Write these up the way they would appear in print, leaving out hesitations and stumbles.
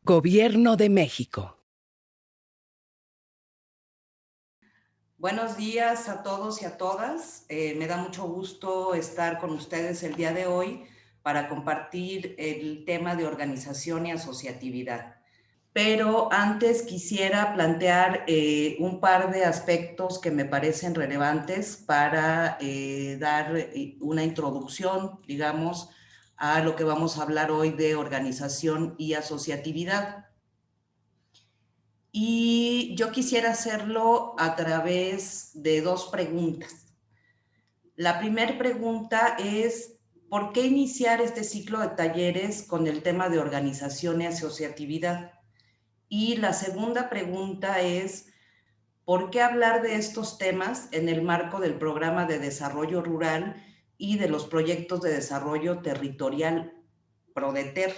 Gobierno de México. Buenos días a todos y a todas. Me da mucho gusto estar con ustedes el día de hoy para compartir el tema de organización y asociatividad. Pero antes quisiera plantear un par de aspectos que me parecen relevantes para dar una introducción, digamos, a lo que vamos a hablar hoy de organización y asociatividad. Y yo quisiera hacerlo a través de dos preguntas. La primera pregunta es, ¿por qué iniciar este ciclo de talleres con el tema de organización y asociatividad? Y la segunda pregunta es, ¿por qué hablar de estos temas en el marco del programa de desarrollo rural y de los proyectos de desarrollo territorial PRODETER,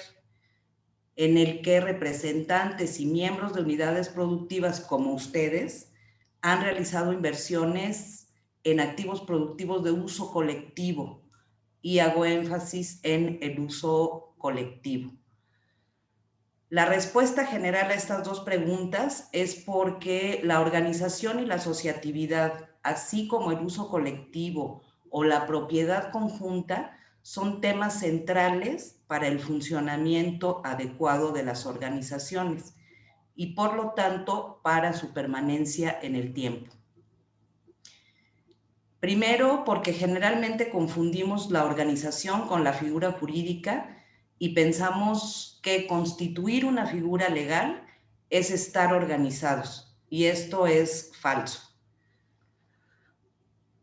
en el que representantes y miembros de unidades productivas como ustedes han realizado inversiones en activos productivos de uso colectivo? Y hago énfasis en el uso colectivo. La respuesta general a estas dos preguntas es porque la organización y la asociatividad, así como el uso colectivo o la propiedad conjunta, son temas centrales para el funcionamiento adecuado de las organizaciones y, por lo tanto, para su permanencia en el tiempo. Primero, porque generalmente confundimos la organización con la figura jurídica y pensamos que constituir una figura legal es estar organizados, y esto es falso.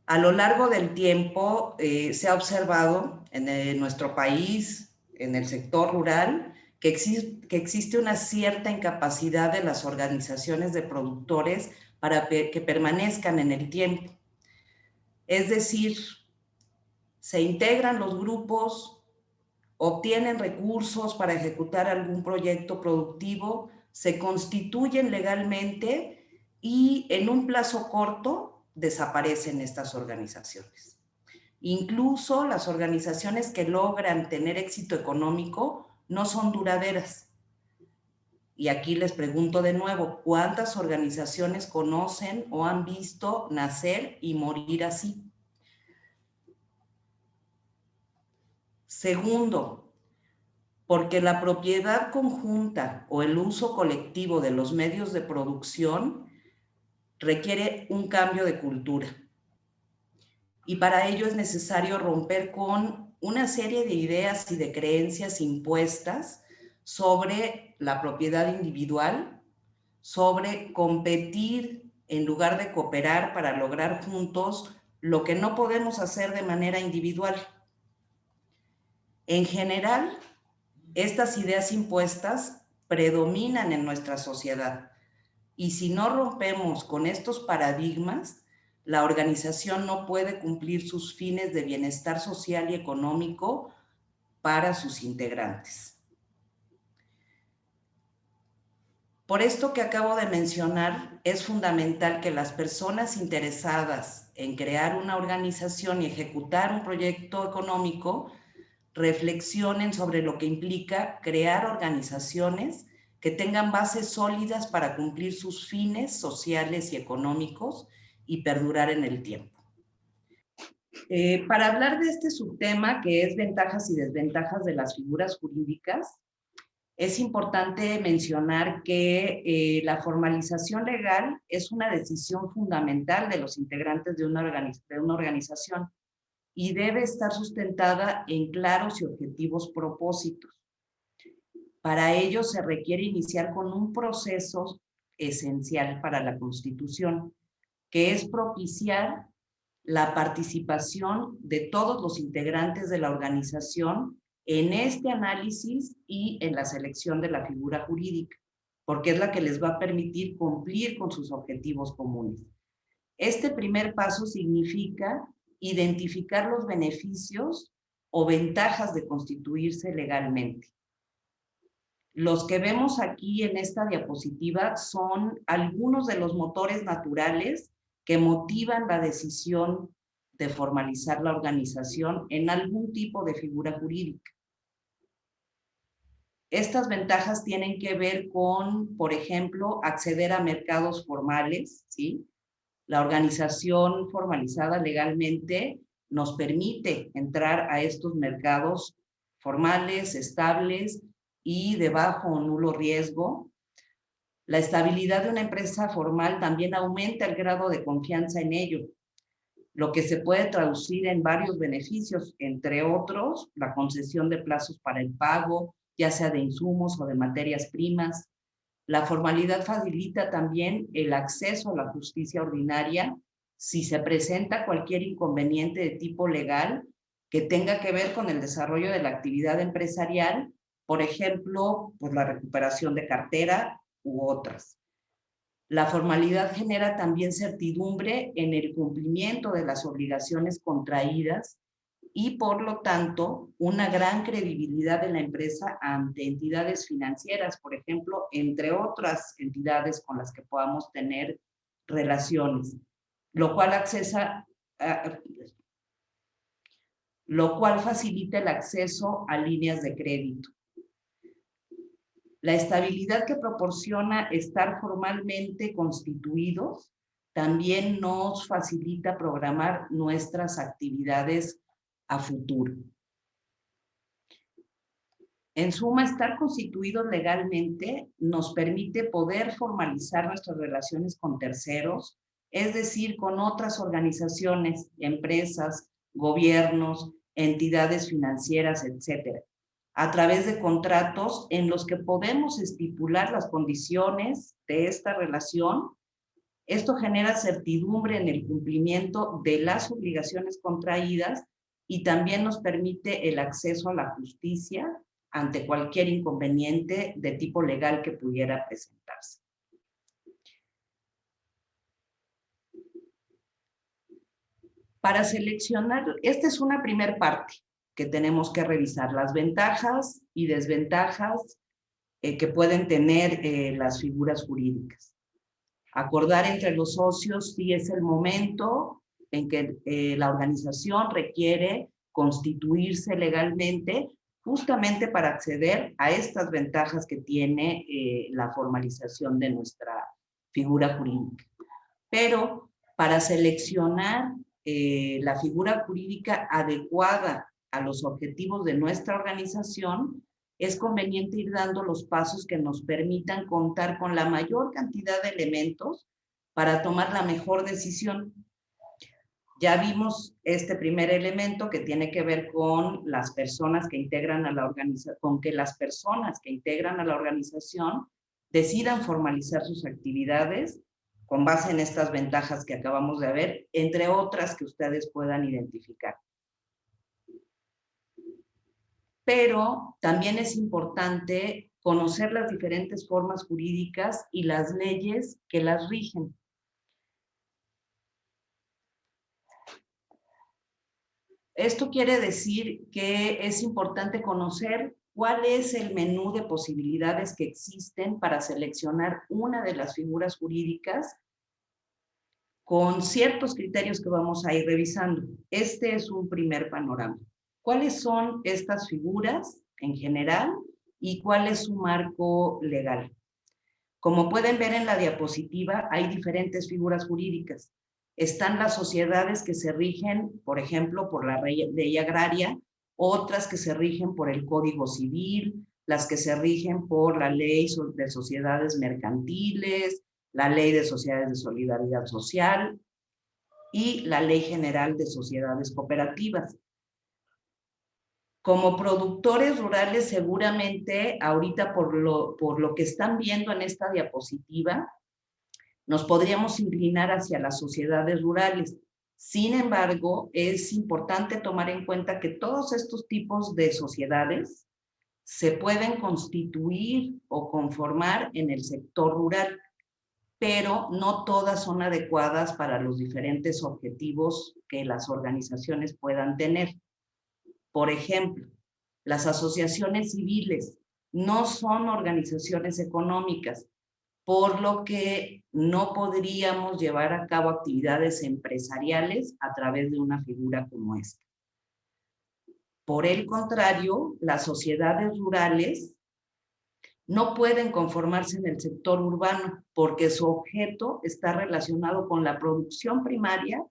A lo largo del tiempo se ha observado en nuestro país, en el sector rural, que existe una cierta incapacidad de las organizaciones de productores para que permanezcan en el tiempo. Es decir, se integran los grupos, obtienen recursos para ejecutar algún proyecto productivo, se constituyen legalmente y en un plazo corto desaparecen estas organizaciones. Incluso las organizaciones que logran tener éxito económico no son duraderas. Y aquí les pregunto de nuevo, ¿cuántas organizaciones conocen o han visto nacer y morir así? Segundo, porque la propiedad conjunta o el uso colectivo de los medios de producción requiere un cambio de cultura. Y para ello es necesario romper con una serie de ideas y de creencias impuestas sobre la propiedad individual, sobre competir en lugar de cooperar para lograr juntos lo que no podemos hacer de manera individual. En general, estas ideas impuestas predominan en nuestra sociedad y si no rompemos con estos paradigmas, la organización no puede cumplir sus fines de bienestar social y económico para sus integrantes. Por esto que acabo de mencionar, es fundamental que las personas interesadas en crear una organización y ejecutar un proyecto económico reflexionen sobre lo que implica crear organizaciones que tengan bases sólidas para cumplir sus fines sociales y económicos y perdurar en el tiempo. Para hablar de este subtema, que es ventajas y desventajas de las figuras jurídicas, es importante mencionar que la formalización legal es una decisión fundamental de los integrantes de una organización y debe estar sustentada en claros y objetivos propósitos. Para ello se requiere iniciar con un proceso esencial para la Constitución, que es propiciar la participación de todos los integrantes de la organización en este análisis y en la selección de la figura jurídica, porque es la que les va a permitir cumplir con sus objetivos comunes. Este primer paso significa identificar los beneficios o ventajas de constituirse legalmente. Los que vemos aquí en esta diapositiva son algunos de los motores naturales que motivan la decisión de formalizar la organización en algún tipo de figura jurídica. Estas ventajas tienen que ver con, por ejemplo, acceder a mercados formales, ¿sí? La organización formalizada legalmente nos permite entrar a estos mercados formales, estables y de bajo o nulo riesgo. La estabilidad de una empresa formal también aumenta el grado de confianza en ello, lo que se puede traducir en varios beneficios, entre otros, la concesión de plazos para el pago, ya sea de insumos o de materias primas. La formalidad facilita también el acceso a la justicia ordinaria si se presenta cualquier inconveniente de tipo legal que tenga que ver con el desarrollo de la actividad empresarial, por ejemplo, pues la recuperación de cartera u otras. La formalidad genera también certidumbre en el cumplimiento de las obligaciones contraídas y, por lo tanto, una gran credibilidad de la empresa ante entidades financieras, por ejemplo, entre otras entidades con las que podamos tener relaciones, lo cual facilita el acceso a líneas de crédito. La estabilidad que proporciona estar formalmente constituidos también nos facilita programar nuestras actividades a futuro. En suma, estar constituidos legalmente nos permite poder formalizar nuestras relaciones con terceros, es decir, con otras organizaciones, empresas, gobiernos, entidades financieras, etcétera, a través de contratos en los que podemos estipular las condiciones de esta relación. Esto genera certidumbre en el cumplimiento de las obligaciones contraídas y también nos permite el acceso a la justicia ante cualquier inconveniente de tipo legal que pudiera presentarse. Para seleccionar, esta es una primera parte que tenemos que revisar, las ventajas y desventajas que pueden tener las figuras jurídicas. Acordar entre los socios si es el momento en que la organización requiere constituirse legalmente justamente para acceder a estas ventajas que tiene la formalización de nuestra figura jurídica. Pero para seleccionar la figura jurídica adecuada a los objetivos de nuestra organización, es conveniente ir dando los pasos que nos permitan contar con la mayor cantidad de elementos para tomar la mejor decisión. Ya vimos este primer elemento que tiene que ver con las personas que integran a la organización, con que las personas que integran a la organización decidan formalizar sus actividades con base en estas ventajas que acabamos de ver, entre otras que ustedes puedan identificar. Pero también es importante conocer las diferentes formas jurídicas y las leyes que las rigen. Esto quiere decir que es importante conocer cuál es el menú de posibilidades que existen para seleccionar una de las figuras jurídicas con ciertos criterios que vamos a ir revisando. Este es un primer panorama. ¿Cuáles son estas figuras en general y cuál es su marco legal? Como pueden ver en la diapositiva, hay diferentes figuras jurídicas. Están las sociedades que se rigen, por ejemplo, por la ley agraria, otras que se rigen por el Código Civil, las que se rigen por la ley de sociedades mercantiles, la ley de sociedades de solidaridad social y la ley general de sociedades cooperativas. Como productores rurales, seguramente ahorita por lo que están viendo en esta diapositiva, nos podríamos inclinar hacia las sociedades rurales. Sin embargo, es importante tomar en cuenta que todos estos tipos de sociedades se pueden constituir o conformar en el sector rural, pero no todas son adecuadas para los diferentes objetivos que las organizaciones puedan tener. Por ejemplo, las asociaciones civiles no son organizaciones económicas, por lo que no podríamos llevar a cabo actividades empresariales a través de una figura como esta. Por el contrario, las sociedades rurales no pueden conformarse en el sector urbano porque su objeto está relacionado con la producción primaria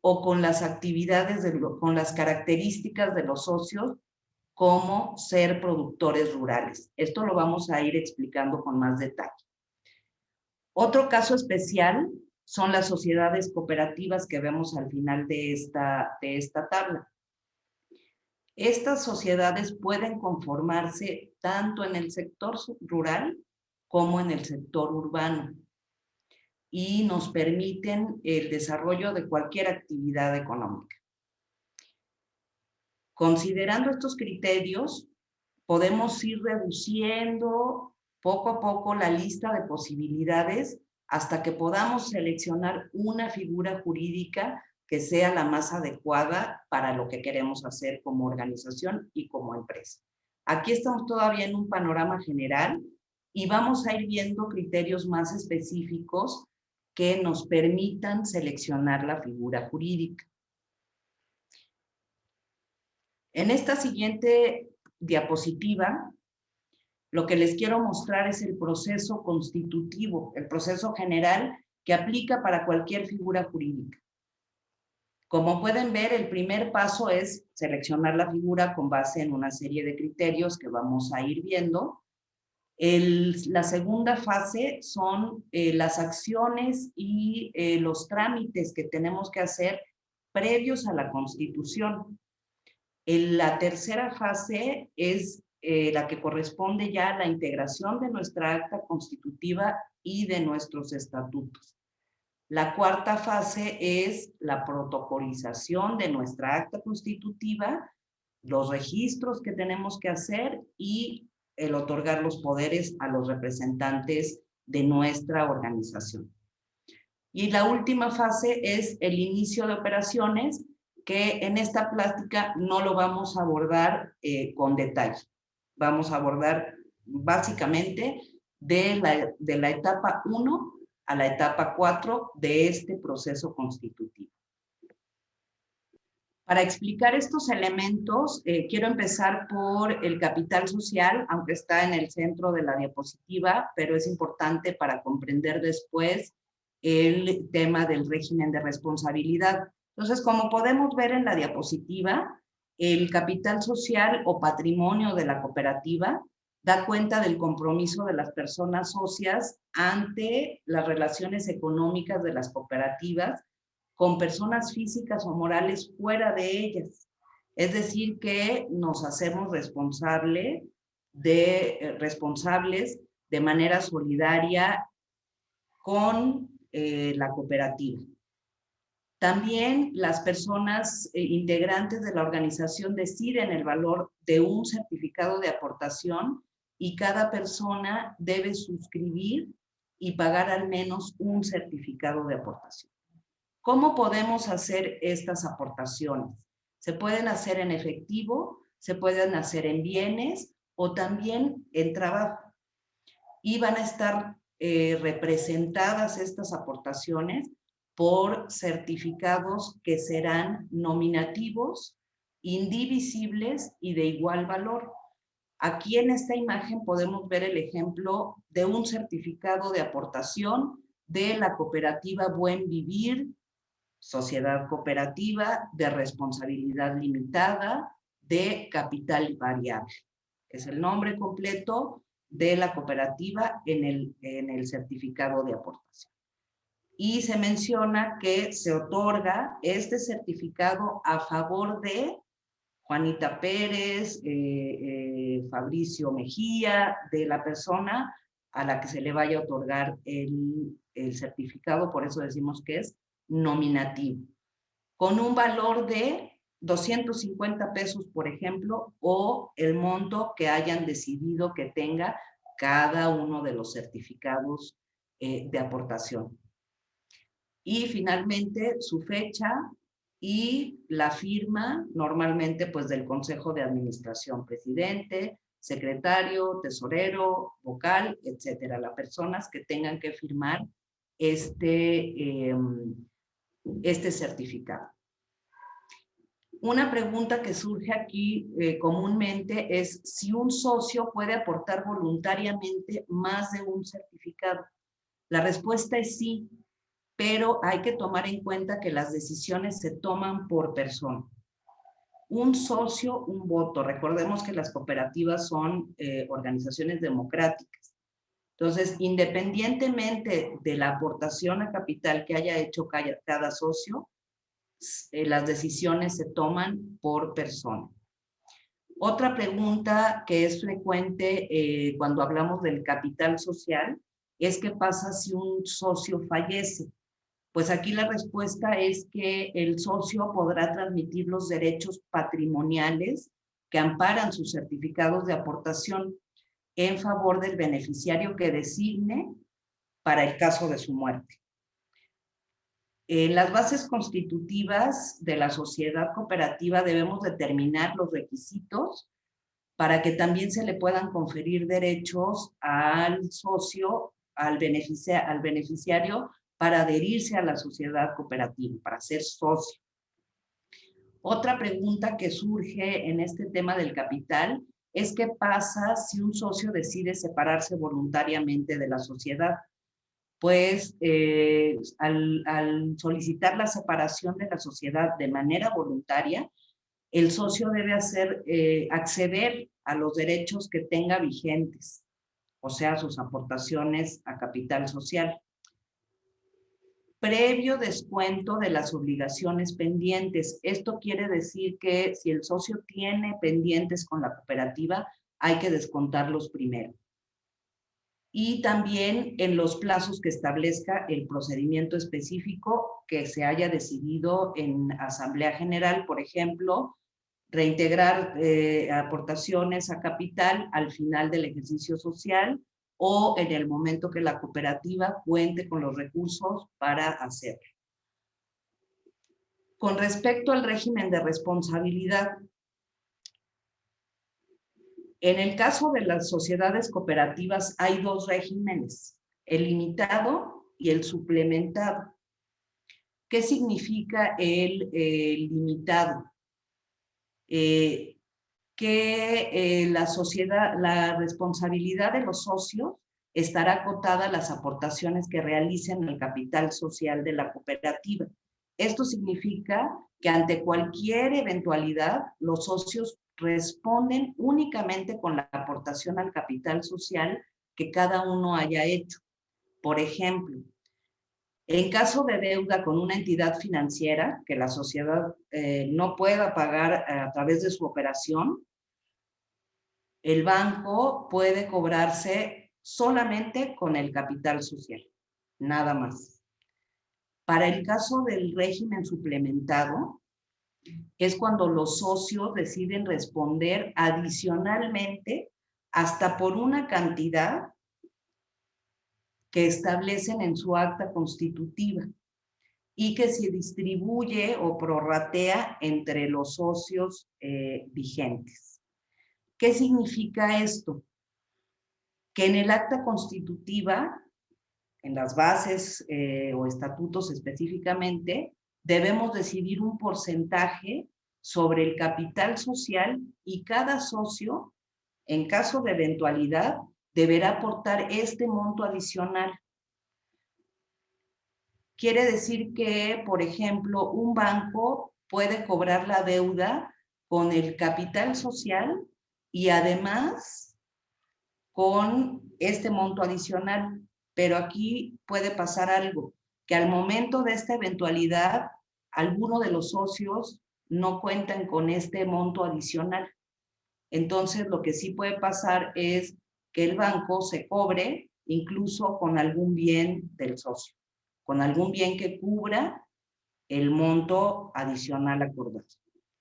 o con las actividades, con las características de los socios, como ser productores rurales. Esto lo vamos a ir explicando con más detalle. Otro caso especial son las sociedades cooperativas que vemos al final de esta tabla. Estas sociedades pueden conformarse tanto en el sector rural como en el sector urbano y nos permiten el desarrollo de cualquier actividad económica. Considerando estos criterios, podemos ir reduciendo poco a poco la lista de posibilidades hasta que podamos seleccionar una figura jurídica que sea la más adecuada para lo que queremos hacer como organización y como empresa. Aquí estamos todavía en un panorama general y vamos a ir viendo criterios más específicos que nos permitan seleccionar la figura jurídica. En esta siguiente diapositiva, lo que les quiero mostrar es el proceso constitutivo, el proceso general que aplica para cualquier figura jurídica. Como pueden ver, el primer paso es seleccionar la figura con base en una serie de criterios que vamos a ir viendo. La segunda fase son las acciones y los trámites que tenemos que hacer previos a la Constitución. La tercera fase es la que corresponde ya a la integración de nuestra acta constitutiva y de nuestros estatutos. La cuarta fase es la protocolización de nuestra acta constitutiva, los registros que tenemos que hacer y el otorgar los poderes a los representantes de nuestra organización. Y la última fase es el inicio de operaciones, que en esta plática no lo vamos a abordar con detalle. Vamos a abordar básicamente de la etapa 1 a la etapa 4 de este proceso constitutivo. Para explicar estos elementos, quiero empezar por el capital social, aunque está en el centro de la diapositiva, pero es importante para comprender después el tema del régimen de responsabilidad. Entonces, como podemos ver en la diapositiva, el capital social o patrimonio de la cooperativa da cuenta del compromiso de las personas socias ante las relaciones económicas de las cooperativas con personas físicas o morales fuera de ellas. Es decir, que nos hacemos responsables de manera solidaria con la cooperativa. También las personas integrantes de la organización deciden el valor de un certificado de aportación y cada persona debe suscribir y pagar al menos un certificado de aportación. ¿Cómo podemos hacer estas aportaciones? Se pueden hacer en efectivo, se pueden hacer en bienes o también en trabajo. Y van a estar representadas estas aportaciones por certificados que serán nominativos, indivisibles y de igual valor. Aquí en esta imagen podemos ver el ejemplo de un certificado de aportación de la cooperativa Buen Vivir, sociedad cooperativa de responsabilidad limitada de capital variable. Es el nombre completo de la cooperativa en el certificado de aportación. Y se menciona que se otorga este certificado a favor de Juanita Pérez, Fabricio Mejía, de la persona a la que se le vaya a otorgar el certificado, por eso decimos que es nominativo, con un valor de 250 pesos, por ejemplo, o el monto que hayan decidido que tenga cada uno de los certificados de aportación. Y finalmente su fecha y la firma, normalmente pues del Consejo de Administración, presidente, secretario, tesorero, vocal, etcétera, las personas que tengan que firmar este certificado. Una pregunta que surge aquí comúnmente es si un socio puede aportar voluntariamente más de un certificado. La respuesta es sí, pero hay que tomar en cuenta que las decisiones se toman por persona. Un socio, un voto. Recordemos que las cooperativas son organizaciones democráticas. Entonces, independientemente de la aportación a capital que haya hecho cada socio, las decisiones se toman por persona. Otra pregunta que es frecuente cuando hablamos del capital social es qué pasa si un socio fallece. Pues aquí la respuesta es que el socio podrá transmitir los derechos patrimoniales que amparan sus certificados de aportación en favor del beneficiario que designe para el caso de su muerte. En las bases constitutivas de la sociedad cooperativa debemos determinar los requisitos para que también se le puedan conferir derechos al socio, al beneficiario, para adherirse a la sociedad cooperativa, para ser socio. Otra pregunta que surge en este tema del capital es qué pasa si un socio decide separarse voluntariamente de la sociedad. Pues al solicitar la separación de la sociedad de manera voluntaria, el socio debe acceder a los derechos que tenga vigentes, o sea, sus aportaciones a capital social, previo descuento de las obligaciones pendientes. Esto quiere decir que si el socio tiene pendientes con la cooperativa, hay que descontarlos primero. Y también en los plazos que establezca el procedimiento específico que se haya decidido en Asamblea General, por ejemplo, reintegrar aportaciones a capital al final del ejercicio social o en el momento que la cooperativa cuente con los recursos para hacerlo. Con respecto al régimen de responsabilidad, en el caso de las sociedades cooperativas hay dos regímenes, el limitado y el suplementado. ¿Qué significa el limitado? La responsabilidad de los socios estará acotada a las aportaciones que realicen al capital social de la cooperativa. Esto significa que ante cualquier eventualidad, los socios responden únicamente con la aportación al capital social que cada uno haya hecho. Por ejemplo, en caso de deuda con una entidad financiera que la sociedad no pueda pagar a través de su operación, el banco puede cobrarse solamente con el capital social, nada más. Para el caso del régimen suplementado, es cuando los socios deciden responder adicionalmente hasta por una cantidad que establecen en su acta constitutiva y que se distribuye o prorratea entre los socios vigentes. ¿Qué significa esto? Que en el acta constitutiva, en las bases o estatutos específicamente, debemos decidir un porcentaje sobre el capital social y cada socio, en caso de eventualidad, deberá aportar este monto adicional. Quiere decir que, por ejemplo, un banco puede cobrar la deuda con el capital social y además con este monto adicional. Pero aquí puede pasar algo, que al momento de esta eventualidad, alguno de los socios no cuentan con este monto adicional. Entonces, lo que sí puede pasar es que el banco se cobre incluso con algún bien del socio, con algún bien que cubra el monto adicional acordado,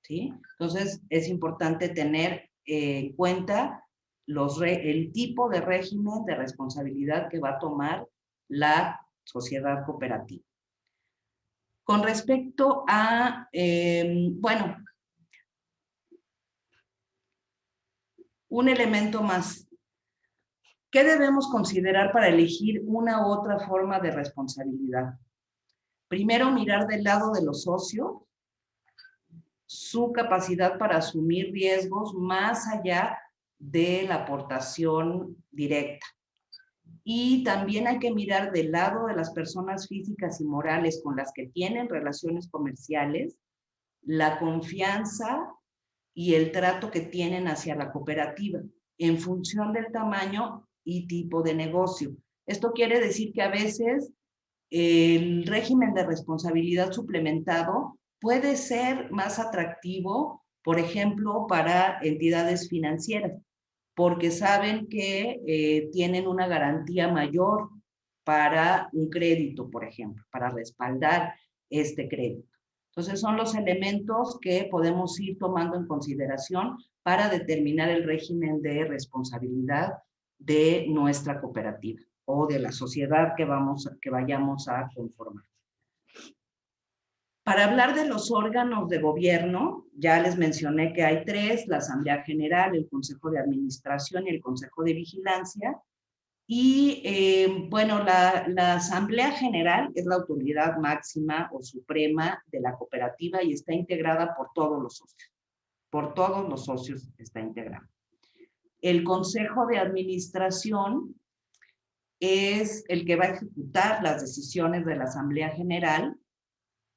¿sí? Entonces, es importante tener en cuenta el tipo de régimen de responsabilidad que va a tomar la sociedad cooperativa. Con respecto a, bueno, un elemento más. ¿Qué debemos considerar para elegir una u otra forma de responsabilidad? Primero, mirar del lado de los socios su capacidad para asumir riesgos más allá de la aportación directa. Y también hay que mirar del lado de las personas físicas y morales con las que tienen relaciones comerciales, la confianza y el trato que tienen hacia la cooperativa en función del tamaño y tipo de negocio. Esto quiere decir que a veces el régimen de responsabilidad suplementado puede ser más atractivo, por ejemplo, para entidades financieras, porque saben que tienen una garantía mayor para un crédito, por ejemplo, para respaldar este crédito. Entonces, son los elementos que podemos ir tomando en consideración para determinar el régimen de responsabilidad de nuestra cooperativa o de la sociedad que vayamos a conformar. Para hablar de los órganos de gobierno, ya les mencioné que hay tres: la Asamblea General, el Consejo de Administración y el Consejo de Vigilancia. Y bueno, la Asamblea General es la autoridad máxima o suprema de la cooperativa y está integrada por todos los socios. Por todos los socios está integrada. El Consejo de Administración es el que va a ejecutar las decisiones de la Asamblea General,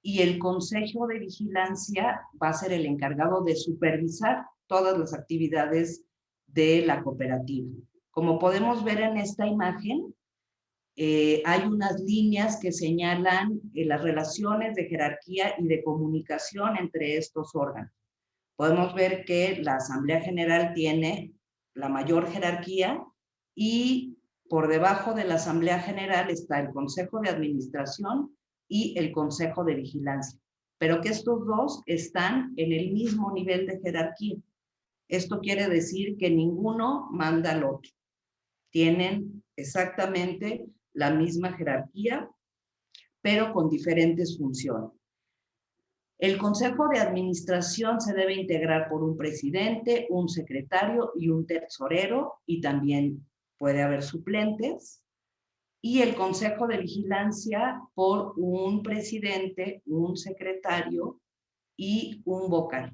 y el Consejo de Vigilancia va a ser el encargado de supervisar todas las actividades de la cooperativa. Como podemos ver en esta imagen, hay unas líneas que señalan las relaciones de jerarquía y de comunicación entre estos órganos. Podemos ver que la Asamblea General tiene la mayor jerarquía y por debajo de la Asamblea General está el Consejo de Administración y el Consejo de Vigilancia, pero que estos dos están en el mismo nivel de jerarquía. Esto quiere decir que ninguno manda al otro. Tienen exactamente la misma jerarquía, pero con diferentes funciones. El Consejo de Administración se debe integrar por un presidente, un secretario y un tesorero, y también puede haber suplentes. Y el Consejo de Vigilancia por un presidente, un secretario y un vocal.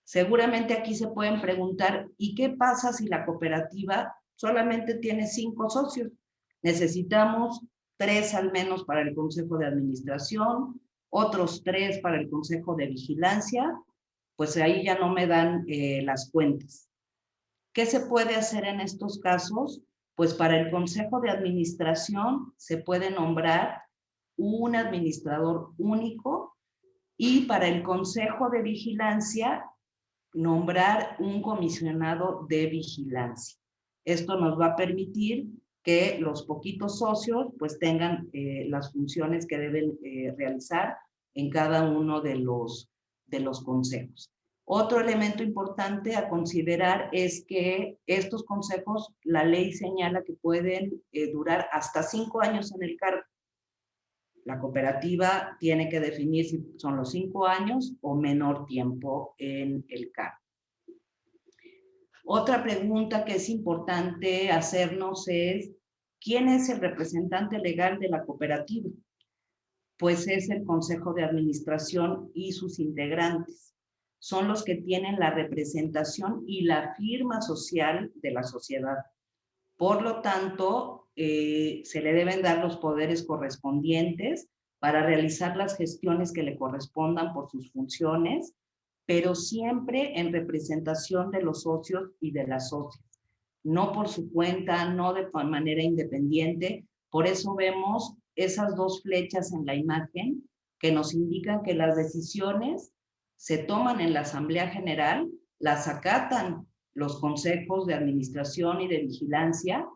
Seguramente aquí se pueden preguntar, ¿y qué pasa si la cooperativa solamente tiene 5 socios? Necesitamos 3 al menos para el Consejo de Administración, otros 3 para el Consejo de Vigilancia, pues ahí ya no me dan las cuentas. ¿Qué se puede hacer en estos casos? Pues para el Consejo de Administración se puede nombrar un administrador único, y para el Consejo de Vigilancia nombrar un comisionado de vigilancia. Esto nos va a permitir que los poquitos socios pues tengan las funciones que deben realizar en cada uno de los consejos. Otro elemento importante a considerar es que estos consejos, la ley señala que pueden durar hasta 5 años en el cargo. La cooperativa tiene que definir si son los 5 años o menor tiempo en el cargo. Otra pregunta que es importante hacernos es, ¿quién es el representante legal de la cooperativa? Pues es el Consejo de Administración y sus integrantes. Son los que tienen la representación y la firma social de la sociedad. Por lo tanto, se le deben dar los poderes correspondientes para realizar las gestiones que le correspondan por sus funciones, pero siempre en representación de los socios y de las socias, no por su cuenta, no de manera independiente. Por eso vemos esas 2 flechas en la imagen que nos indican que las decisiones se toman en la Asamblea General, las acatan los consejos de administración y de vigilancia,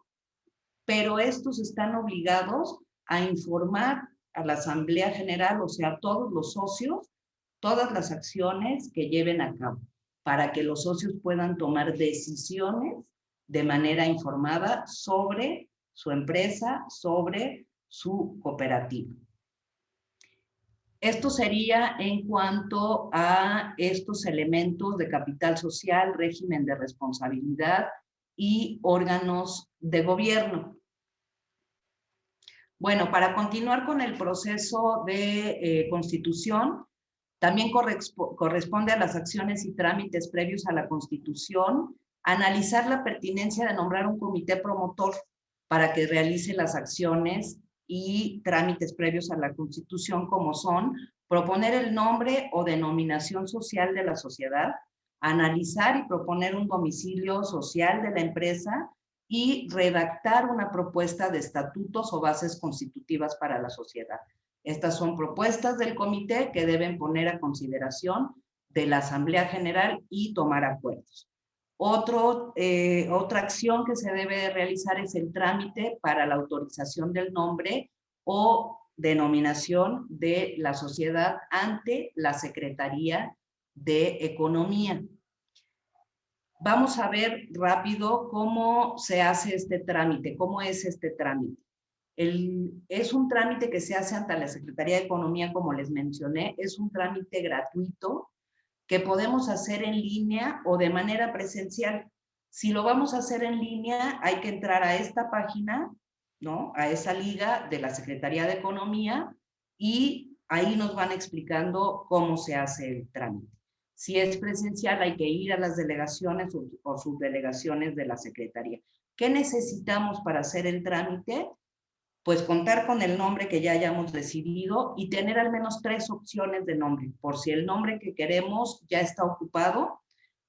pero estos están obligados a informar a la Asamblea General, o sea, a todos los socios, todas las acciones que lleven a cabo, para que los socios puedan tomar decisiones de manera informada sobre su empresa, sobre su cooperativa. Esto sería en cuanto a estos elementos de capital social, régimen de responsabilidad y órganos de gobierno. Bueno, para continuar con el proceso de constitución, También corresponde a las acciones y trámites previos a la constitución analizar la pertinencia de nombrar un comité promotor para que realice las acciones y trámites previos a la constitución, como son proponer el nombre o denominación social de la sociedad, analizar y proponer un domicilio social de la empresa y redactar una propuesta de estatutos o bases constitutivas para la sociedad. Estas son propuestas del comité que deben poner a consideración de la Asamblea General y tomar acuerdos. Otra acción que se debe realizar es el trámite para la autorización del nombre o denominación de la sociedad ante la Secretaría de Economía. Vamos a ver rápido cómo se hace este trámite, cómo es este trámite. Es un trámite que se hace ante la Secretaría de Economía, como les mencioné, es un trámite gratuito que podemos hacer en línea o de manera presencial. Si lo vamos a hacer en línea, hay que entrar a esta página, ¿no? A esa liga de la Secretaría de Economía y ahí nos van explicando cómo se hace el trámite. Si es presencial, hay que ir a las delegaciones o subdelegaciones de la Secretaría. ¿Qué necesitamos para hacer el trámite? Pues contar con el nombre que ya hayamos decidido y tener al menos 3 opciones de nombre. Por si el nombre que queremos ya está ocupado,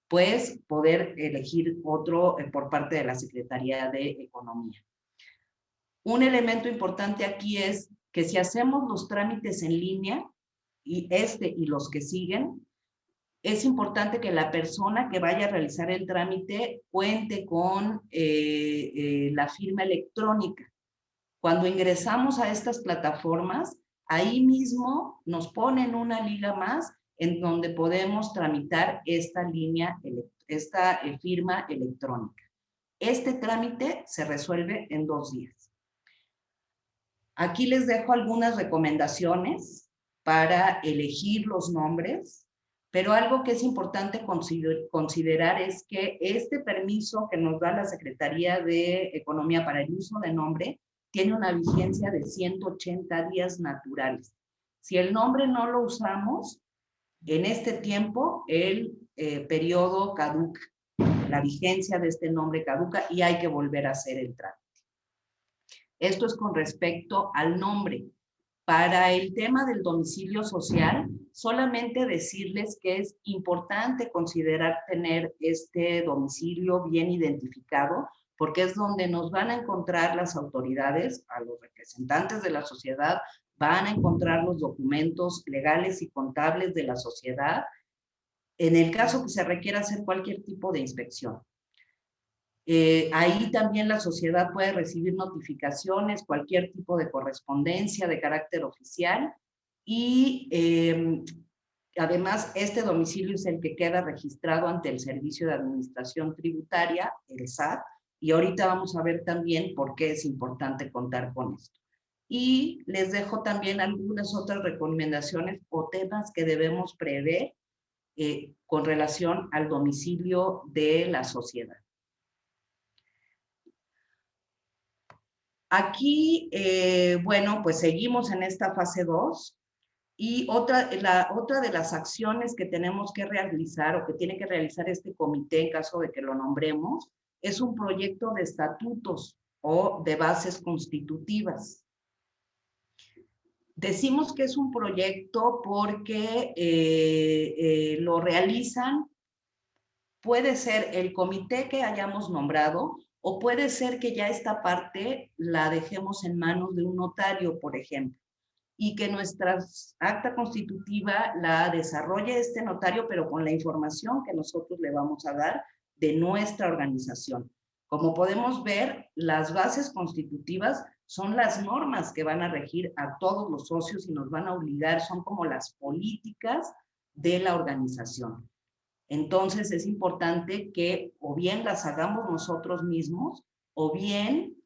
pues poder elegir otro por parte de la Secretaría de Economía. Un elemento importante aquí es que si hacemos los trámites en línea, y los que siguen, es importante que la persona que vaya a realizar el trámite cuente con la firma electrónica. Cuando ingresamos a estas plataformas, ahí mismo nos ponen una liga más en donde podemos tramitar esta firma electrónica. Este trámite se resuelve en 2 días. Aquí les dejo algunas recomendaciones para elegir los nombres, pero algo que es importante considerar es que este permiso que nos da la Secretaría de Economía para el uso de nombre tiene una vigencia de 180 días naturales. Si el nombre no lo usamos, en este tiempo el periodo caduca, la vigencia de este nombre caduca y hay que volver a hacer el trámite. Esto es con respecto al nombre. Para el tema del domicilio social, solamente decirles que es importante considerar tener este domicilio bien identificado, porque es donde nos van a encontrar las autoridades, a los representantes de la sociedad, van a encontrar los documentos legales y contables de la sociedad, en el caso que se requiera hacer cualquier tipo de inspección. Ahí también la sociedad puede recibir notificaciones, cualquier tipo de correspondencia de carácter oficial y además este domicilio es el que queda registrado ante el Servicio de Administración Tributaria, el SAT, y ahorita vamos a ver también por qué es importante contar con esto. Y les dejo también algunas otras recomendaciones o temas que debemos prever con relación al domicilio de la sociedad. Aquí, bueno, pues seguimos en esta fase 2 y otra de las acciones que tenemos que realizar o que tiene que realizar este comité en caso de que lo nombremos es un proyecto de estatutos o de bases constitutivas. Decimos que es un proyecto porque lo realizan, puede ser el comité que hayamos nombrado, o puede ser que ya esta parte la dejemos en manos de un notario, por ejemplo, y que nuestra acta constitutiva la desarrolle este notario, pero con la información que nosotros le vamos a dar de nuestra organización. Como podemos ver, las bases constitutivas son las normas que van a regir a todos los socios y nos van a obligar, son como las políticas de la organización. Entonces es importante que o bien las hagamos nosotros mismos o bien,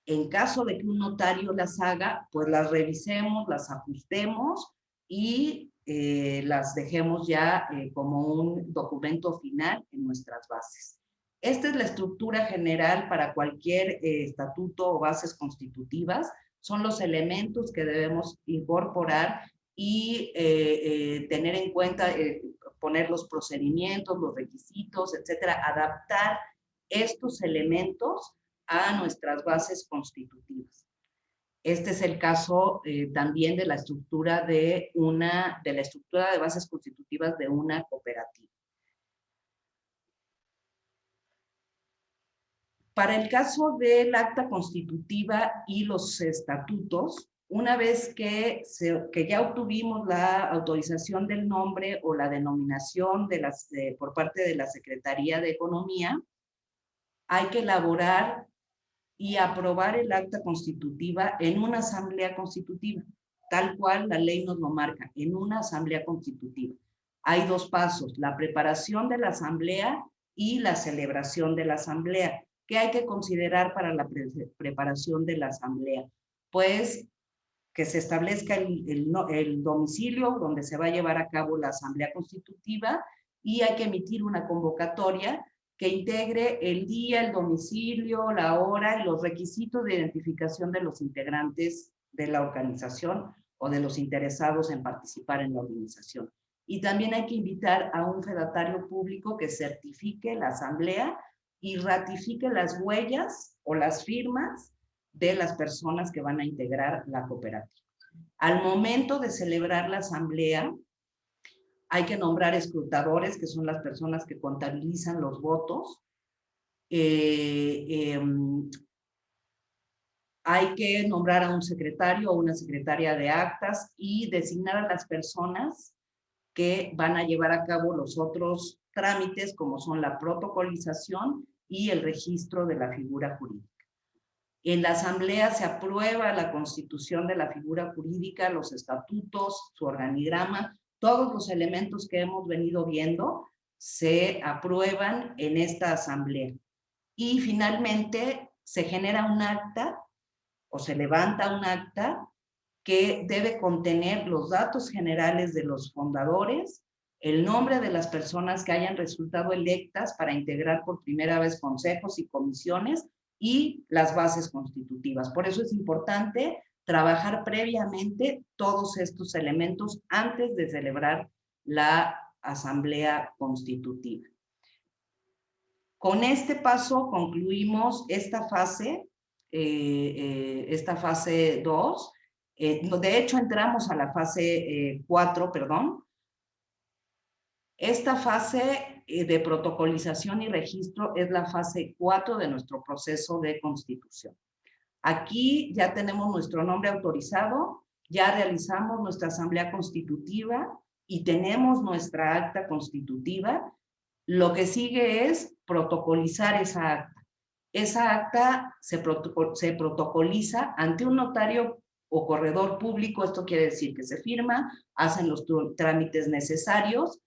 en caso de que un notario las haga, pues las revisemos, las ajustemos y las dejemos ya como un documento final en nuestras bases. Esta es la estructura general para cualquier estatuto o bases constitutivas. Son los elementos que debemos incorporar y tener en cuenta, poner los procedimientos, los requisitos, etcétera, adaptar estos elementos a nuestras bases constitutivas. Este es el caso también de la estructura de bases constitutivas de una cooperativa. Para el caso del acta constitutiva y los estatutos, una vez que ya obtuvimos la autorización del nombre o la denominación por parte de la Secretaría de Economía, hay que elaborar y aprobar el acta constitutiva en una asamblea constitutiva, tal cual la ley nos lo marca, en una asamblea constitutiva. Hay dos pasos, la preparación de la asamblea y la celebración de la asamblea. ¿Qué hay que considerar para la preparación de la asamblea? Pues que se establezca el domicilio donde se va a llevar a cabo la asamblea constitutiva y hay que emitir una convocatoria que integre el día, el domicilio, la hora y los requisitos de identificación de los integrantes de la organización o de los interesados en participar en la organización. Y también hay que invitar a un fedatario público que certifique la asamblea y ratifique las huellas o las firmas de las personas que van a integrar la cooperativa. Al momento de celebrar la asamblea, hay que nombrar escrutadores, que son las personas que contabilizan los votos. Hay que nombrar a un secretario o una secretaria de actas y designar a las personas que van a llevar a cabo los otros trámites, como son la protocolización y el registro de la figura jurídica. En la asamblea se aprueba la constitución de la figura jurídica, los estatutos, su organigrama, todos los elementos que hemos venido viendo se aprueban en esta asamblea. Y finalmente se genera un acta o se levanta un acta que debe contener los datos generales de los fundadores, el nombre de las personas que hayan resultado electas para integrar por primera vez consejos y comisiones y las bases constitutivas. Por eso es importante trabajar previamente todos estos elementos antes de celebrar la asamblea constitutiva. Con este paso concluimos esta fase 2. De hecho, entramos a la fase 4, perdón. Esta fase de protocolización y registro es la fase 4 de nuestro proceso de constitución. Aquí ya tenemos nuestro nombre autorizado, ya realizamos nuestra asamblea constitutiva y tenemos nuestra acta constitutiva. Lo que sigue es protocolizar esa acta. Esa acta se protocoliza ante un notario o corredor público. Esto quiere decir que se firma, hacen los trámites necesarios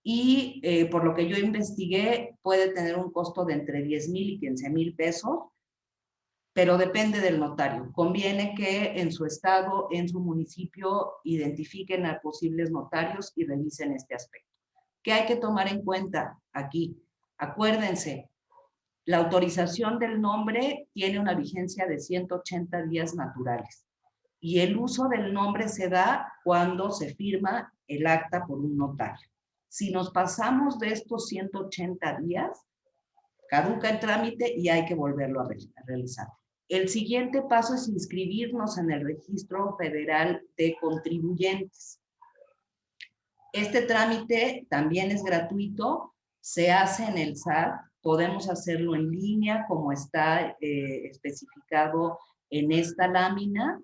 y por lo que yo investigué puede tener un costo de entre 10,000 y 15,000 pesos, pero depende del notario. Conviene que en su estado, en su municipio, identifiquen a posibles notarios y revisen este aspecto. ¿Qué hay que tomar en cuenta aquí? Acuérdense, la autorización del nombre tiene una vigencia de 180 días naturales y el uso del nombre se da cuando se firma el acta por un notario. Si nos pasamos de estos 180 días, caduca el trámite y hay que volverlo a realizar. El siguiente paso es inscribirnos en el Registro Federal de Contribuyentes. Este trámite también es gratuito, se hace en el SAT, podemos hacerlo en línea como está especificado en esta lámina.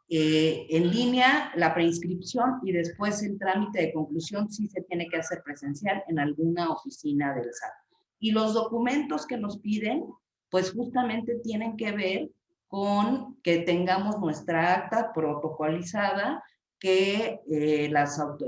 En línea la preinscripción y después el trámite de conclusión sí se tiene que hacer presencial en alguna oficina del SAT. Y los documentos que nos piden, pues justamente tienen que ver con que tengamos nuestra acta protocolizada, que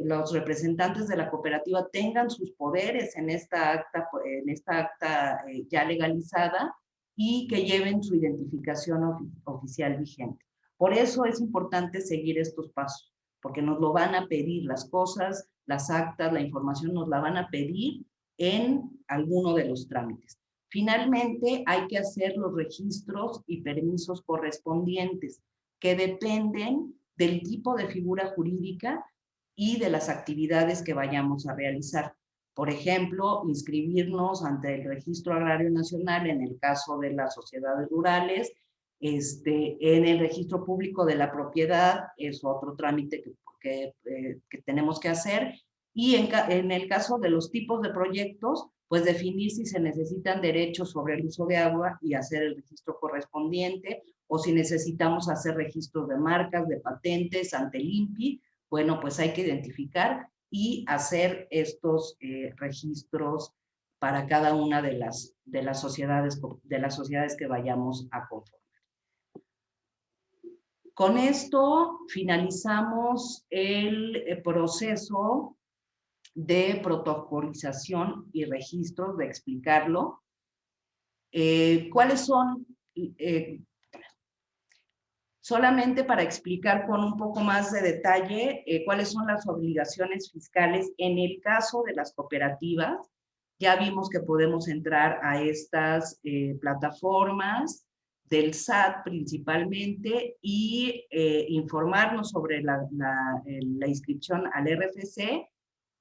los representantes de la cooperativa tengan sus poderes en esta acta ya legalizada y que lleven su identificación oficial vigente. Por eso es importante seguir estos pasos, porque nos lo van a pedir las cosas, las actas, la información nos la van a pedir en alguno de los trámites. Finalmente, hay que hacer los registros y permisos correspondientes, que dependen del tipo de figura jurídica y de las actividades que vayamos a realizar. Por ejemplo, inscribirnos ante el Registro Agrario Nacional en el caso de las sociedades rurales, en el Registro Público de la Propiedad es otro trámite que tenemos que hacer, y en el caso de los tipos de proyectos, pues definir si se necesitan derechos sobre el uso de agua y hacer el registro correspondiente, o si necesitamos hacer registros de marcas, de patentes ante el INPI, bueno, pues hay que identificar y hacer estos registros para cada una de las sociedades que vayamos a conformar. Con esto finalizamos el proceso de protocolización y registros, de explicarlo. ¿Cuáles son? Solamente para explicar con un poco más de detalle cuáles son las obligaciones fiscales en el caso de las cooperativas. Ya vimos que podemos entrar a estas plataformas del SAT principalmente y informarnos sobre la inscripción al RFC,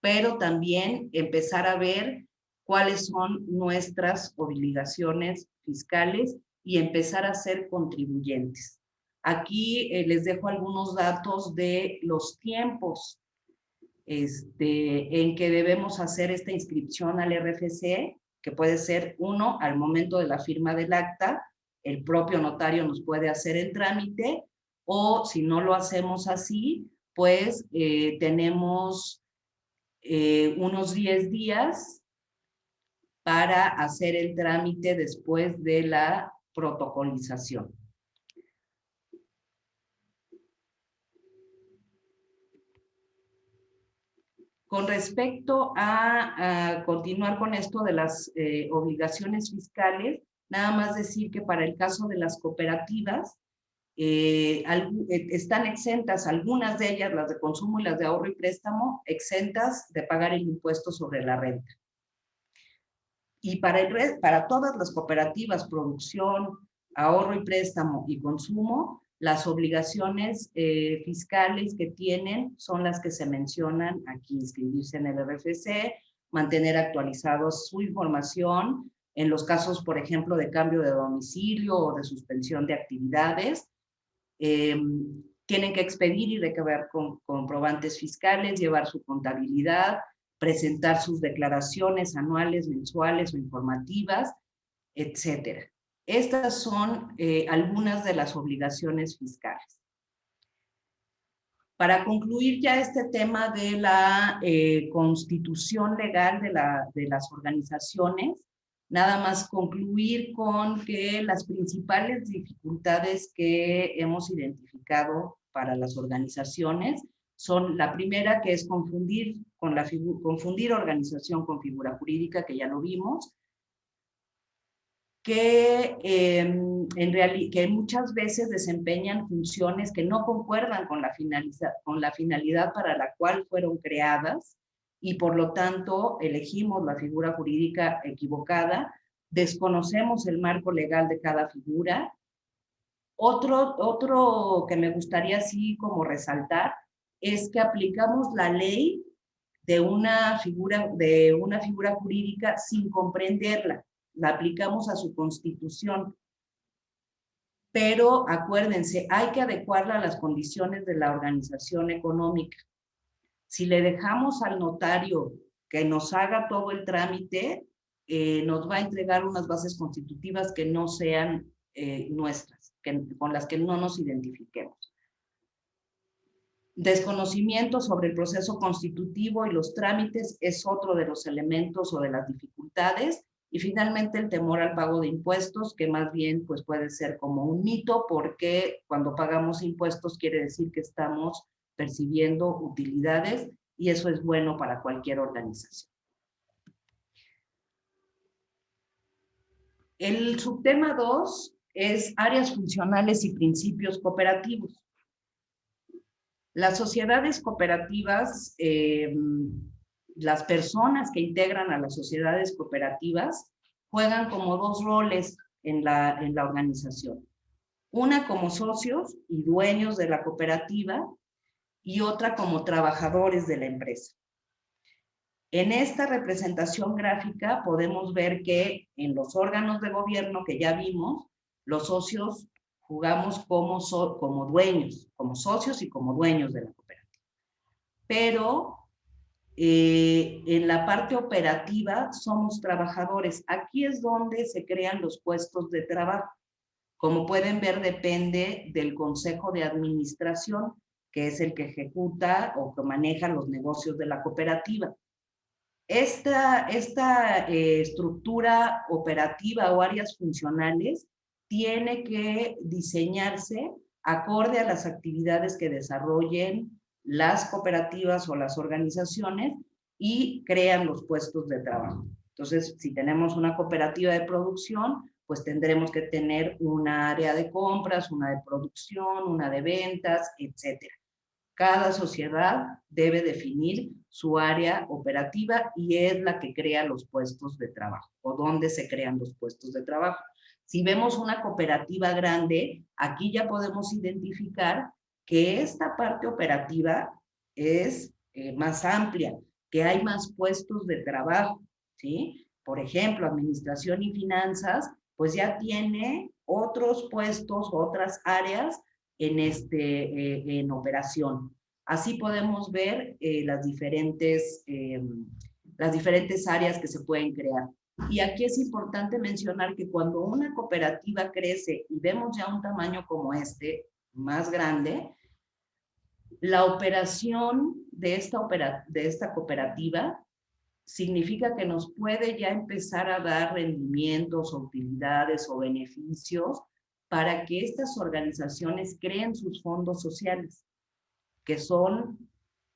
pero también empezar a ver cuáles son nuestras obligaciones fiscales y empezar a ser contribuyentes. Aquí les dejo algunos datos de los tiempos en que debemos hacer esta inscripción al RFC, que puede ser uno al momento de la firma del acta, el propio notario nos puede hacer el trámite, o si no lo hacemos así, pues tenemos unos 10 días para hacer el trámite después de la protocolización. Con respecto a continuar con esto de las obligaciones fiscales, nada más decir que para el caso de las cooperativas, están exentas, algunas de ellas, las de consumo y las de ahorro y préstamo, exentas de pagar el impuesto sobre la renta. Y para todas las cooperativas, producción, ahorro y préstamo y consumo, las obligaciones fiscales que tienen son las que se mencionan aquí: inscribirse en el RFC, mantener actualizados su información, en los casos, por ejemplo, de cambio de domicilio o de suspensión de actividades. Tienen que expedir y recabar comprobantes fiscales, llevar su contabilidad, presentar sus declaraciones anuales, mensuales o informativas, etcétera. Estas son algunas de las obligaciones fiscales. Para concluir ya este tema de la constitución legal de las organizaciones, nada más concluir con que las principales dificultades que hemos identificado para las organizaciones son: la primera, que es confundir organización con figura jurídica, que ya lo vimos; que muchas veces desempeñan funciones que no concuerdan con la finalidad para la cual fueron creadas, y por lo tanto elegimos la figura jurídica equivocada, desconocemos el marco legal de cada figura. Otro que me gustaría así como resaltar es que aplicamos la ley de una figura jurídica sin comprenderla. La aplicamos a su constitución. Pero acuérdense, hay que adecuarla a las condiciones de la organización económica. Si le dejamos al notario que nos haga todo el trámite, nos va a entregar unas bases constitutivas que no sean nuestras, con las que no nos identifiquemos. Desconocimiento sobre el proceso constitutivo y los trámites es otro de los elementos o de las dificultades. Y finalmente, el temor al pago de impuestos, que más bien pues, puede ser como un mito, porque cuando pagamos impuestos quiere decir que estamos percibiendo utilidades, y eso es bueno para cualquier organización. El subtema 2 es áreas funcionales y principios cooperativos. Las sociedades cooperativas, las personas que integran a las sociedades cooperativas juegan como dos roles en la organización. Una, como socios y dueños de la cooperativa, y otra como trabajadores de la empresa. En esta representación gráfica podemos ver que en los órganos de gobierno que ya vimos, los socios jugamos como dueños, como socios y como dueños de la cooperativa. Pero en la parte operativa somos trabajadores. Aquí es donde se crean los puestos de trabajo. Como pueden ver, depende del Consejo de Administración, que es el que ejecuta o que maneja los negocios de la cooperativa. Esta estructura operativa o áreas funcionales tiene que diseñarse acorde a las actividades que desarrollen las cooperativas o las organizaciones y crean los puestos de trabajo. Entonces, si tenemos una cooperativa de producción, pues tendremos que tener una área de compras, una de producción, una de ventas, etcétera. Cada sociedad debe definir su área operativa y es la que crea los puestos de trabajo o dónde se crean los puestos de trabajo. Si vemos una cooperativa grande, aquí ya podemos identificar que esta parte operativa es más amplia, que hay más puestos de trabajo, ¿sí? Por ejemplo, administración y finanzas, pues ya tiene otros puestos, otras áreas en operación. Así podemos ver las diferentes áreas que se pueden crear. Y aquí es importante mencionar que cuando una cooperativa crece y vemos ya un tamaño como este, más grande, la operación de esta cooperativa significa que nos puede ya empezar a dar rendimientos, utilidades o beneficios para que estas organizaciones creen sus fondos sociales, que son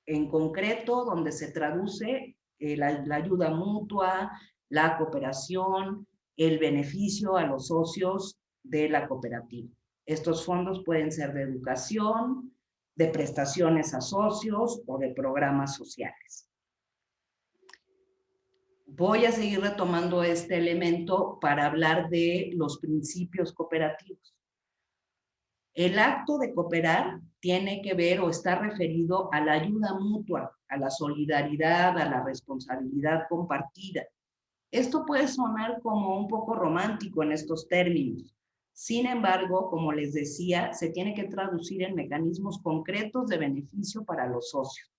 en concreto donde se traduce la ayuda mutua, la cooperación, el beneficio a los socios de la cooperativa. Estos fondos pueden ser de educación, de prestaciones a socios o de programas sociales. Voy a seguir retomando este elemento para hablar de los principios cooperativos. El acto de cooperar tiene que ver o está referido a la ayuda mutua, a la solidaridad, a la responsabilidad compartida. Esto puede sonar como un poco romántico en estos términos. Sin embargo, como les decía, se tiene que traducir en mecanismos concretos de beneficio para los socios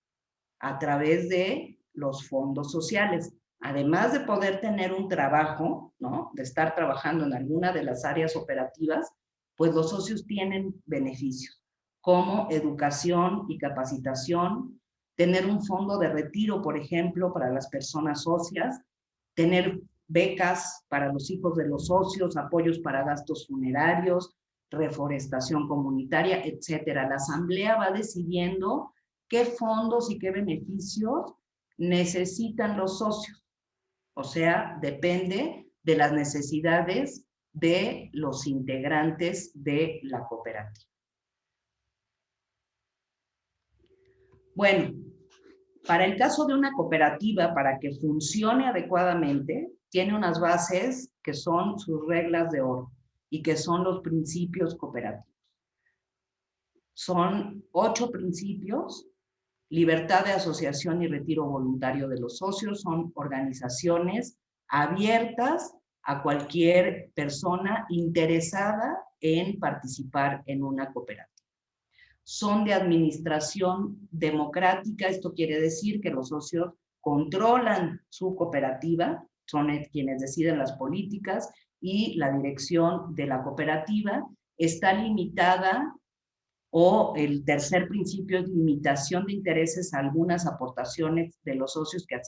a través de los fondos sociales. Además de poder tener un trabajo, ¿no? De estar trabajando en alguna de las áreas operativas, pues los socios tienen beneficios, como educación y capacitación, tener un fondo de retiro, por ejemplo, para las personas socias, tener becas para los hijos de los socios, apoyos para gastos funerarios, reforestación comunitaria, etcétera. La asamblea va decidiendo qué fondos y qué beneficios necesitan los socios. O sea, depende de las necesidades de los integrantes de la cooperativa. Bueno, para el caso de una cooperativa, para que funcione adecuadamente, tiene unas bases que son sus reglas de oro y que son los principios cooperativos. Son 8 principios: libertad de asociación y retiro voluntario de los socios, son organizaciones abiertas a cualquier persona interesada en participar en una cooperativa. Son de administración democrática, esto quiere decir que los socios controlan su cooperativa, son quienes deciden las políticas y la dirección de la cooperativa. Está limitada, o el tercer principio es limitación de intereses a algunas aportaciones de los socios que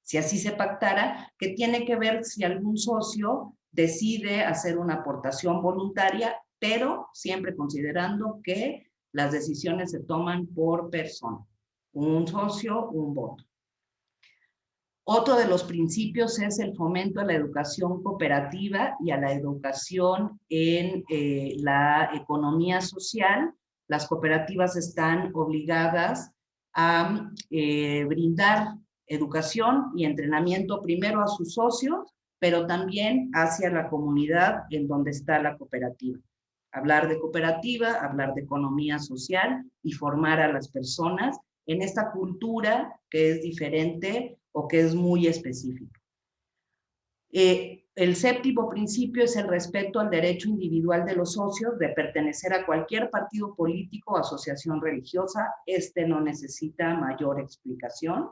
si así se pactara, que tiene que ver si algún socio decide hacer una aportación voluntaria, pero siempre considerando que las decisiones se toman por persona. Un socio, un voto. Otro de los principios es el fomento a la educación cooperativa y a la educación en la economía social. Las cooperativas están obligadas a brindar educación y entrenamiento primero a sus socios, pero también hacia la comunidad en donde está la cooperativa. Hablar de cooperativa, hablar de economía social y formar a las personas en esta cultura que es diferente o que es muy específica. El séptimo principio es el respeto al derecho individual de los socios de pertenecer a cualquier partido político o asociación religiosa. Este no necesita mayor explicación,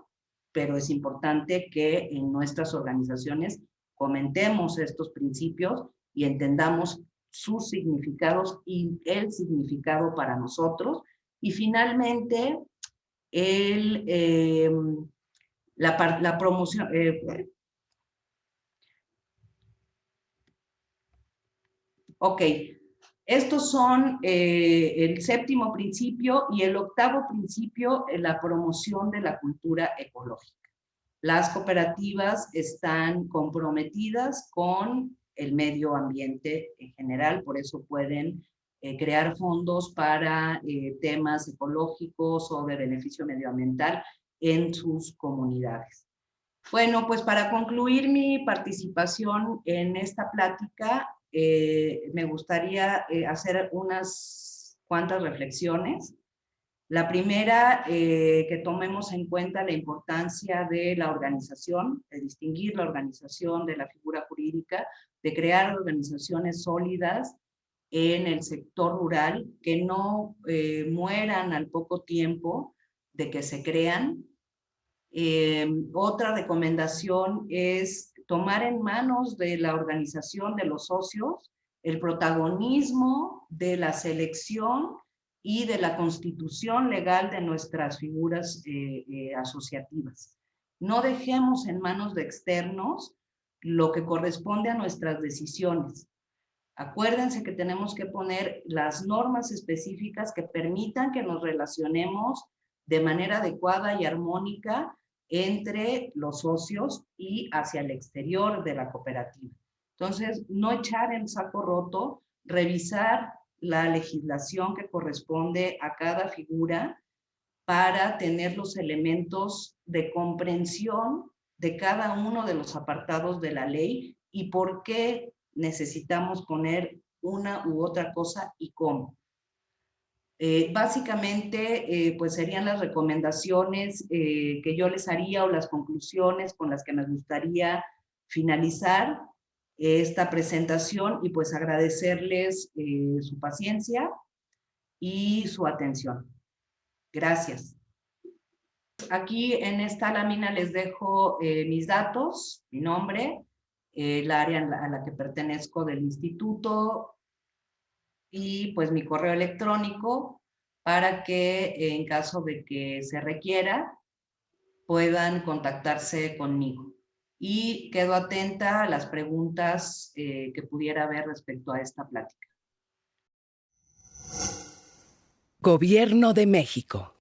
pero es importante que en nuestras organizaciones comentemos estos principios y entendamos sus significados y el significado para nosotros. Y finalmente, la promoción... Ok, estos son el séptimo principio y el octavo principio, la promoción de la cultura ecológica. Las cooperativas están comprometidas con el medio ambiente en general, por eso pueden crear fondos para temas ecológicos o de beneficio medioambiental en sus comunidades. Bueno, pues para concluir mi participación en esta plática, me gustaría hacer unas cuantas reflexiones. La primera, que tomemos en cuenta la importancia de la organización, de distinguir la organización de la figura jurídica, de crear organizaciones sólidas en el sector rural, que no mueran al poco tiempo de que se crean. Otra recomendación es tomar en manos de la organización de los socios el protagonismo de la selección y de la constitución legal de nuestras figuras asociativas. No dejemos en manos de externos lo que corresponde a nuestras decisiones. Acuérdense que tenemos que poner las normas específicas que permitan que nos relacionemos de manera adecuada y armónica entre los socios y hacia el exterior de la cooperativa. Entonces, no echar en saco roto, revisar la legislación que corresponde a cada figura para tener los elementos de comprensión de cada uno de los apartados de la ley y por qué necesitamos poner una u otra cosa y cómo. Básicamente, pues serían las recomendaciones que yo les haría o las conclusiones con las que me gustaría finalizar esta presentación y pues agradecerles su paciencia y su atención. Gracias. Aquí en esta lámina les dejo mis datos, mi nombre, el área a la que pertenezco del instituto y pues mi correo electrónico para que en caso de que se requiera puedan contactarse conmigo. Y quedo atenta a las preguntas que pudiera haber respecto a esta plática. Gobierno de México.